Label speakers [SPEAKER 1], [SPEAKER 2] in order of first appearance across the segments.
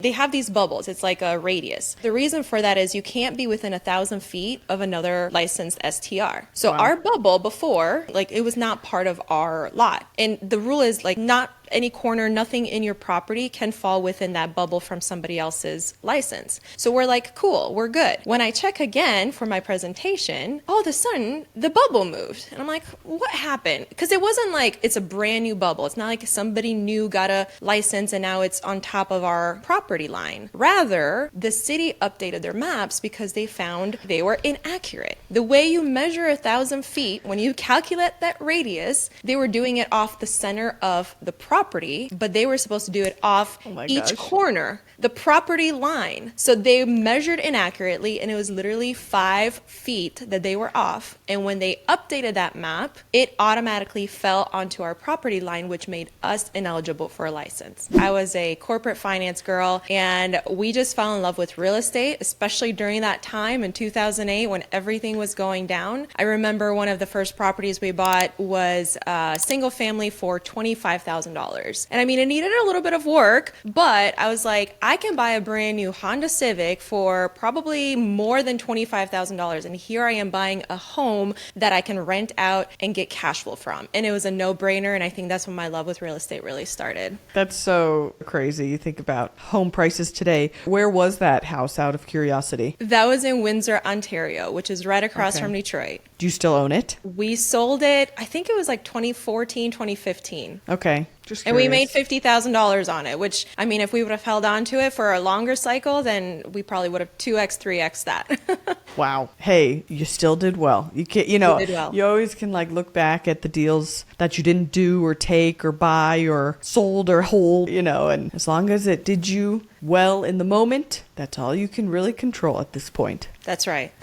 [SPEAKER 1] They have these bubbles. It's like a radius. The reason for that is you can't be within 1,000 feet of another licensed STR. So our bubble before, like, it was not part of our lot. And the rule is, like, not any corner, nothing in your property can fall within that bubble from somebody else's license. So we're like, cool, we're good. When I check again for my presentation, all of a sudden the bubble moved. And I'm like, what happened? Because it wasn't like it's a brand new bubble. It's not like somebody new got a license and now it's on top of our property line. Rather, the city updated their maps because they found they were inaccurate. The way you measure 1,000 feet, when you calculate that radius, they were doing it off the center of the property, but they were supposed to do it off each corner, the property line. So they measured inaccurately, and it was literally 5 feet that they were off. And when they updated that map, it automatically fell onto our property line, which made us ineligible for a license. I was a corporate finance girl, and we just fell in love with real estate, especially during that time in 2008 when everything was going down. I remember one of the first properties we bought was a single family for $25,000. And I mean, it needed a little bit of work, but I was like, I can buy a brand new Honda Civic for probably more than $25,000. And here I am buying a home that I can rent out and get cash flow from. And it was a no-brainer. And I think that's when my love with real estate really started.
[SPEAKER 2] That's so crazy. You think about home prices today. Where was that house, out of curiosity?
[SPEAKER 1] That was in Windsor, Ontario, which is right across from Detroit.
[SPEAKER 2] Do you still own it?
[SPEAKER 1] We sold it, I think it was like 2014, 2015.
[SPEAKER 2] Okay.
[SPEAKER 1] And we made $50,000 on it, which, I mean, if we would have held on to it for a longer cycle, then we probably would have 2x, 3x that.
[SPEAKER 2] Wow. Hey, you still did well. You can, you always can like look back at the deals that you didn't do or take or buy or sold or hold, and as long as it did you well in the moment, that's all you can really control at this point.
[SPEAKER 1] That's right.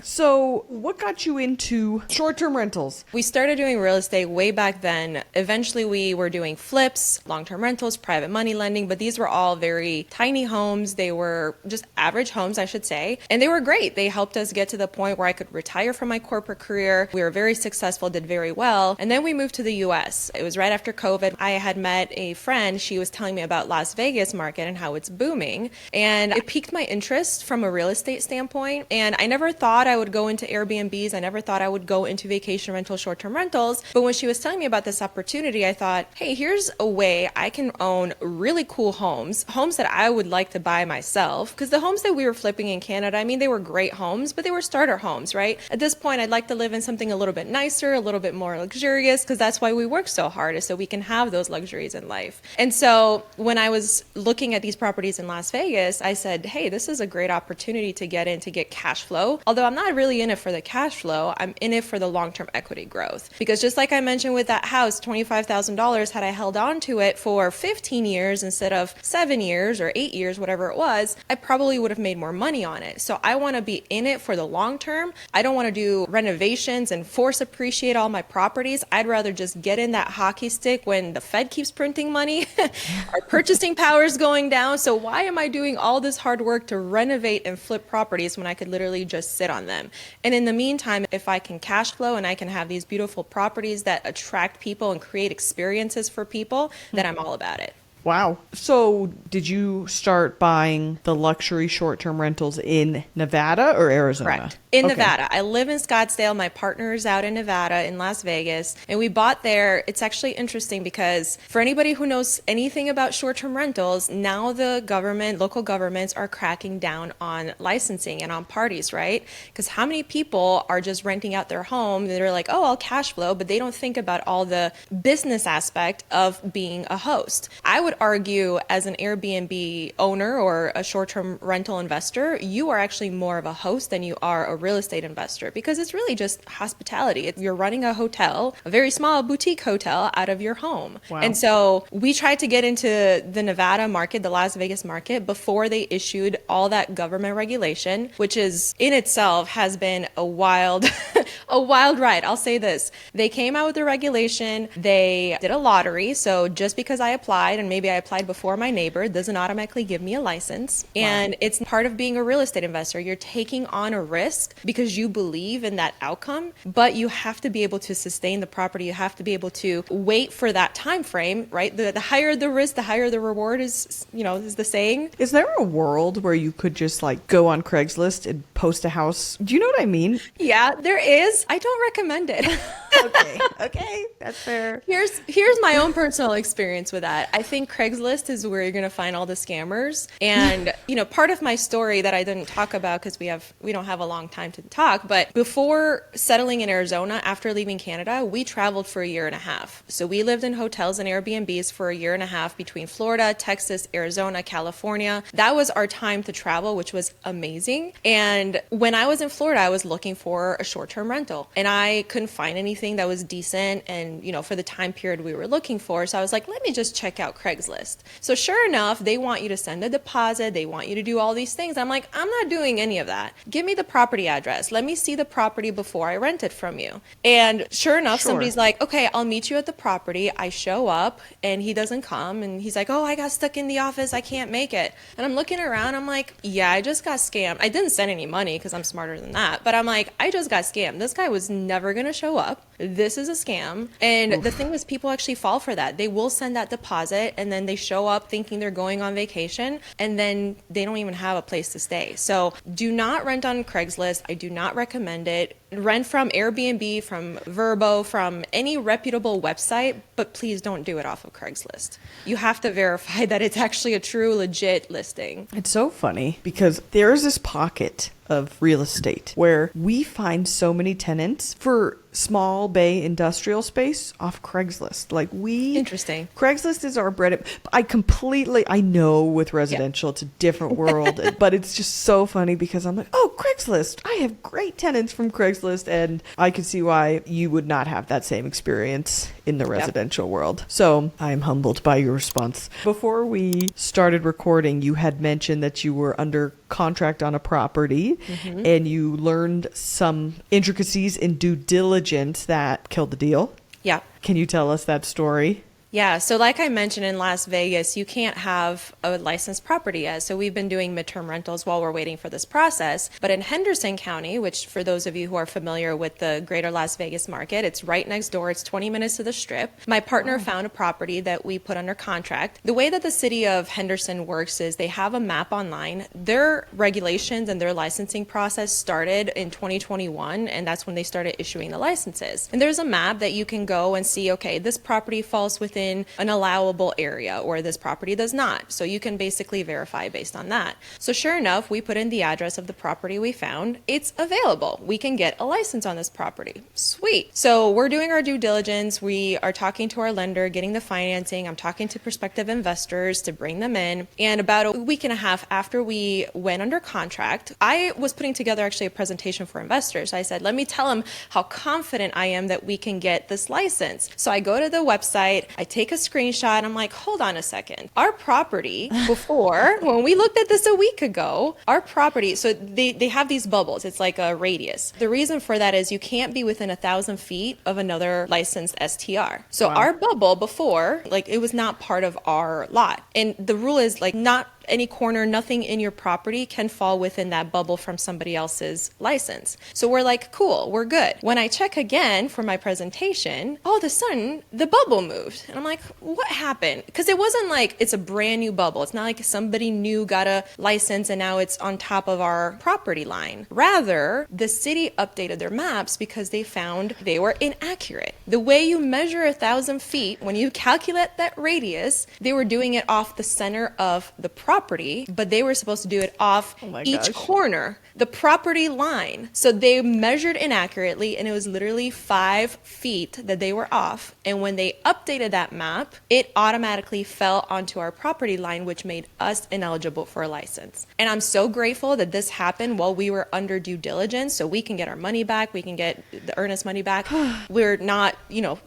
[SPEAKER 2] So what got you into short-term rentals?
[SPEAKER 1] We started doing real estate way back then. Eventually we were doing flips, long-term rentals, private money lending, but these were all very tiny homes. They were just average homes, I should say. And they were great. They helped us get to the point where I could retire from my corporate career. We were very successful, did very well. And then we moved to the US. It was right after COVID. I had met a friend. She was telling me about Las Vegas market and how it's booming. And it piqued my interest from a real estate standpoint. And I never thought I would go into Airbnbs. I never thought I would go into vacation rental, short-term rentals. But when she was telling me about this opportunity, I thought, hey, here's a way I can own really cool homes that I would like to buy myself. Because the homes that we were flipping in Canada, I mean, they were great homes, but they were starter homes, right? At this point, I'd like to live in something a little bit nicer, a little bit more luxurious, because that's why we work so hard, is so we can have those luxuries in life. And so when I was looking at these properties in Las Vegas, I said, hey, this is a great opportunity to get in, to get cash flow. Although I'm not really in it for the cash flow, I'm in it for the long-term equity growth. Because just like I mentioned with that house, $25,000, had I held on to it for 15 years instead of 7 years or 8 years, whatever it was, I probably would have made more money on it. So I want to be in it for the long term. I don't want to do renovations and force appreciate all my properties. I'd rather just get in that hockey stick when the Fed keeps printing money, our purchasing power is going down. So why am I doing all this hard work to renovate and flip properties when I could literally just sit on them? And in the meantime, if I can cash flow and I can have these beautiful properties that attract people and create experiences for people, then I'm all about it.
[SPEAKER 2] Wow. So did you start buying the luxury short-term rentals in Nevada or Arizona?
[SPEAKER 1] Correct. In Nevada. I live in Scottsdale. My partner is out in Nevada, in Las Vegas, and we bought there. It's actually interesting because for anybody who knows anything about short-term rentals, now the government, local governments are cracking down on licensing and on parties, right? Because how many people are just renting out their home and they're like, oh, I'll cash flow, but they don't think about all the business aspect of being a host. I would argue as an Airbnb owner or a short-term rental investor, you are actually more of a host than you are a real estate investor, because it's really just hospitality. You're running a hotel, a very small boutique hotel, out of your home.
[SPEAKER 2] Wow.
[SPEAKER 1] And so we tried to get into the Nevada market, the Las Vegas market, before they issued all that government regulation, which is in itself has been a wild, a wild ride. I'll say this. They came out with the regulation. They did a lottery. So just because I applied and maybe maybe I applied before my neighbor, doesn't automatically give me a license. And it's part of being a real estate investor. You're taking on a risk because you believe in that outcome, but you have to be able to sustain the property. You have to be able to wait for that time frame, right? The higher the risk, the higher the reward is, is the saying.
[SPEAKER 2] Is there a world where you could just like go on Craigslist and post a house? Do you know what I mean?
[SPEAKER 1] Yeah, there is. I don't recommend it.
[SPEAKER 2] Okay, that's fair.
[SPEAKER 1] Here's my own personal experience with that. I think Craigslist is where you're going to find all the scammers. And, part of my story that I didn't talk about because we don't have a long time to talk, but before settling in Arizona, after leaving Canada, we traveled for a year and a half. So we lived in hotels and Airbnbs for a year and a half between Florida, Texas, Arizona, California. That was our time to travel, which was amazing. And when I was in Florida, I was looking for a short-term rental and I couldn't find anything that was decent and, for the time period we were looking for. So I was like, let me just check out Craigslist. So sure enough, they want you to send a deposit. They want you to do all these things. I'm like, I'm not doing any of that. Give me the property address. Let me see the property before I rent it from you. And sure enough, somebody's like, okay, I'll meet you at the property. I show up and he doesn't come. And he's like, oh, I got stuck in the office. I can't make it. And I'm looking around. I'm like, yeah, I just got scammed. I didn't send any money because I'm smarter than that. But I'm like, I just got scammed. This guy was never going to show up. This is a scam. And the thing is, people actually fall for that. They will send that deposit and then they show up thinking they're going on vacation and then they don't even have a place to stay. So do not rent on Craigslist. I do not recommend it. Rent from Airbnb, from Vrbo, from any reputable website, but please don't do it off of Craigslist. You have to verify that it's actually a true, legit listing.
[SPEAKER 2] It's so funny because there's this pocket of real estate where we find so many tenants for small bay industrial space off Craigslist.
[SPEAKER 1] Interesting.
[SPEAKER 2] Craigslist is our bread. I know with residential it's a different world, but it's just so funny because I'm like, oh, Craigslist. I have great tenants from Craigslist and I can see why you would not have that same experience in the residential world. So I am humbled by your response. Before we started recording, you had mentioned that you were under contract on a property and you learned some intricacies in due diligence that killed the deal.
[SPEAKER 1] Yeah.
[SPEAKER 2] Can you tell us that story?
[SPEAKER 1] Yeah, so like I mentioned in Las Vegas, you can't have a licensed property yet. So we've been doing midterm rentals while we're waiting for this process. But in Henderson County, which for those of you who are familiar with the greater Las Vegas market, it's right next door. It's 20 minutes to the Strip. My partner found a property that we put under contract. The way that the city of Henderson works is they have a map online. Their regulations and their licensing process started in 2021, and that's when they started issuing the licenses. And there's a map that you can go and see, okay, this property falls within an allowable area or this property does not. So you can basically verify based on that. So sure enough, we put in the address of the property we found. It's available. We can get a license on this property. Sweet. So we're doing our due diligence. We are talking to our lender, getting the financing. I'm talking to prospective investors to bring them in. And about a week and a half after we went under contract, I was putting together actually a presentation for investors. I said, let me tell them how confident I am that we can get this license. So I go to the website, I take a screenshot. I'm like, hold on a second. Our property before, when we looked at this a week ago, our property, so they have these bubbles. It's like a radius. The reason for that is you can't be within 1,000 feet of another licensed STR. So our bubble before, it was not part of our lot. And the rule is not any corner, nothing in your property can fall within that bubble from somebody else's license. So we're like, cool, we're good. When I check again for my presentation, all of a sudden the bubble moved. And I'm like, what happened? Because it wasn't like it's a brand new bubble. It's not like somebody new got a license and now it's on top of our property line. Rather, the city updated their maps because they found they were inaccurate. The way you measure 1,000 feet, when you calculate that radius, they were doing it off the center of the property, but they were supposed to do it off each corner, the property line. So they measured inaccurately and it was literally 5 feet that they were off. And when they updated that map, it automatically fell onto our property line, which made us ineligible for a license. And I'm so grateful that this happened while we were under due diligence, so we can get our money back, we can get the earnest money back. We're not,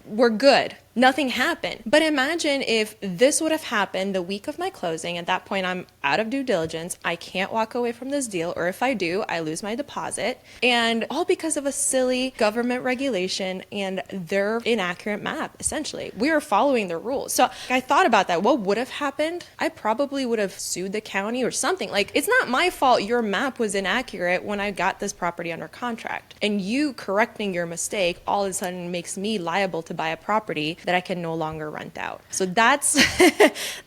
[SPEAKER 1] we're good. Nothing happened. But imagine if this would have happened the week of my closing. At that point, I'm out of due diligence. I can't walk away from this deal, or if I do, I lose my deposit. And all because of a silly government regulation and their inaccurate map, essentially. We were following the rules. So I thought about that. What would have happened? I probably would have sued the county or something. Like, it's not my fault your map was inaccurate when I got this property under contract. And you correcting your mistake all of a sudden makes me liable to buy a property that I can no longer rent out. So that's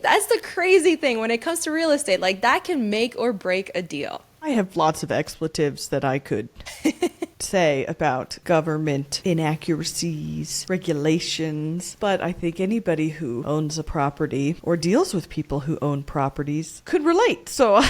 [SPEAKER 1] that's the crazy thing when it comes to real estate. Like, that can make or break a deal.
[SPEAKER 2] I have lots of expletives that I could say about government inaccuracies, regulations, but I think anybody who owns a property or deals with people who own properties could relate. So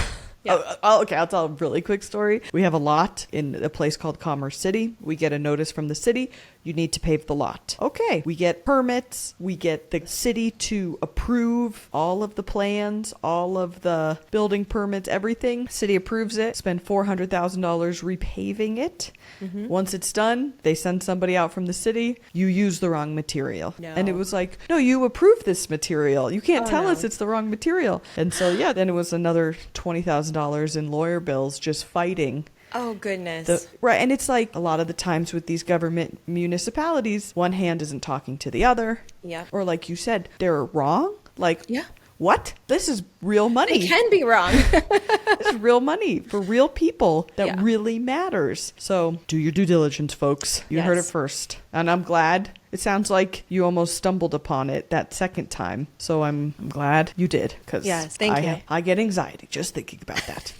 [SPEAKER 2] yeah. I'll tell a really quick story. We have a lot in a place called Commerce City. We get a notice from the city. You need to pave the lot. Okay. We get permits. We get the city to approve all of the plans, all of the building permits, everything. City approves it. Spend $400,000 repaving it. Mm-hmm. Once it's done, they send somebody out from the city. You use the wrong material. No. And it was like, no, you approved this material. You can't tell us it's the wrong material. And so, yeah, then it was another $20,000 in lawyer bills just fighting.
[SPEAKER 1] Oh, goodness.
[SPEAKER 2] Right. And it's like a lot of the times with these government municipalities, one hand isn't talking to the other.
[SPEAKER 1] Yeah.
[SPEAKER 2] Or like you said, they're wrong. Like,
[SPEAKER 1] yeah.
[SPEAKER 2] What? This is real money.
[SPEAKER 1] It can be wrong.
[SPEAKER 2] This is real money for real people that really matters. So do your due diligence, folks. You heard it first. And I'm glad. It sounds like you almost stumbled upon it that second time. So I'm glad you did. Because
[SPEAKER 1] thank you.
[SPEAKER 2] I get anxiety just thinking about that.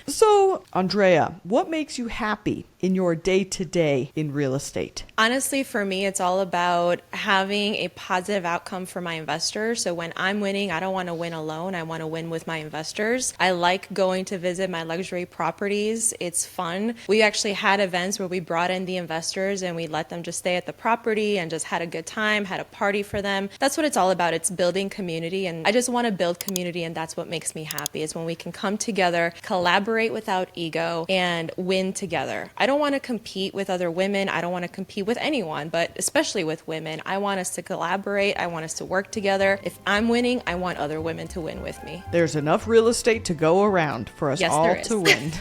[SPEAKER 2] So, Andrea, what makes you happy in your day-to-day in real estate?
[SPEAKER 1] Honestly, for me, it's all about having a positive outcome for my investors. So when I'm winning, I don't want to win alone. I want to win with my investors. I like going to visit my luxury properties. It's fun. We actually had events where we brought in the investors and we let them just stay at the property and just had a good time, had a party for them. That's what it's all about. It's building community. And I just want to build community, and that's what makes me happy, is when we can come together, collaborate without ego, and win together. I don't want to compete with other women. I don't want to compete with anyone, but especially with women. I want us to collaborate. I want us to work together. If I'm winning, I want other women to win with me.
[SPEAKER 2] There's enough real estate to go around for us all to win.